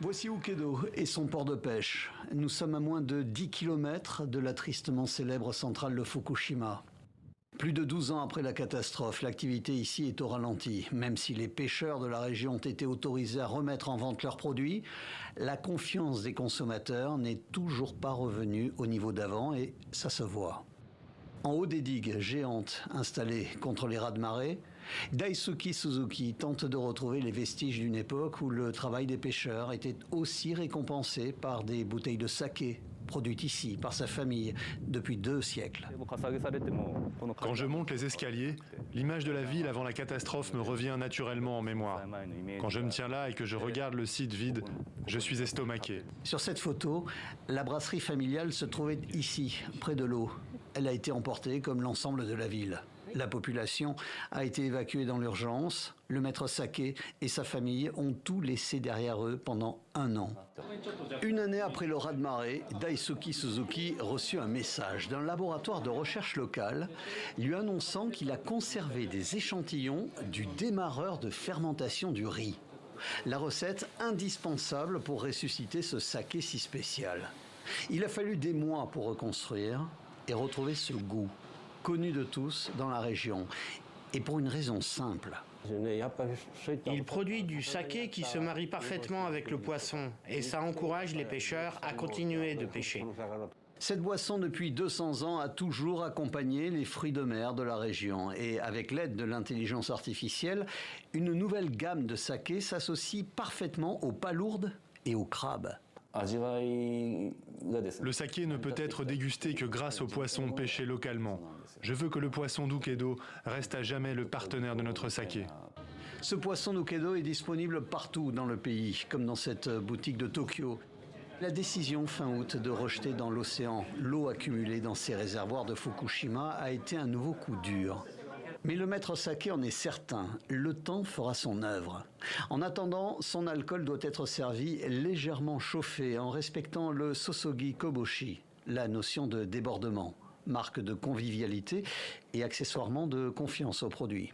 Voici Ukedo et son port de pêche. Nous sommes à moins de 10 km de la tristement célèbre centrale de Fukushima. Plus de 12 ans après la catastrophe, l'activité ici est au ralenti. Même si les pêcheurs de la région ont été autorisés à remettre en vente leurs produits, la confiance des consommateurs n'est toujours pas revenue au niveau d'avant et ça se voit. En haut des digues géantes installées contre les raz-de-marée, Daisuke Suzuki tente de retrouver les vestiges d'une époque où le travail des pêcheurs était aussi récompensé par des bouteilles de saké produites ici par sa famille depuis 2 siècles. Quand je monte les escaliers, l'image de la ville avant la catastrophe me revient naturellement en mémoire. Quand je me tiens là et que je regarde le site vide, je suis estomaqué. Sur cette photo, la brasserie familiale se trouvait ici, près de l'eau. Elle a été emportée comme l'ensemble de la ville. La population a été évacuée dans l'urgence. Le maître Saké et sa famille ont tout laissé derrière eux pendant 1 an. Une année après le raz-de-marée, Daisuke Suzuki reçut un message d'un laboratoire de recherche local lui annonçant qu'il a conservé des échantillons du démarreur de fermentation du riz. La recette indispensable pour ressusciter ce saké si spécial. Il a fallu des mois pour reconstruire et retrouver ce goût, connu de tous dans la région, et pour une raison simple. Il produit du saké qui se marie parfaitement avec le poisson, et ça encourage les pêcheurs à continuer de pêcher. Cette boisson, depuis 200 ans, a toujours accompagné les fruits de mer de la région. Et avec l'aide de l'intelligence artificielle, une nouvelle gamme de saké s'associe parfaitement aux palourdes et aux crabes. Le saké ne peut être dégusté que grâce au poisson pêché localement. Je veux que le poisson d'Ukedo reste à jamais le partenaire de notre saké. Ce poisson d'Ukedo est disponible partout dans le pays, comme dans cette boutique de Tokyo. La décision fin août de rejeter dans l'océan l'eau accumulée dans ces réservoirs de Fukushima a été un nouveau coup dur. Mais le maître Saké en est certain, le temps fera son œuvre. En attendant, son alcool doit être servi légèrement chauffé en respectant le sosogi koboshi, la notion de débordement, marque de convivialité et accessoirement de confiance au produit.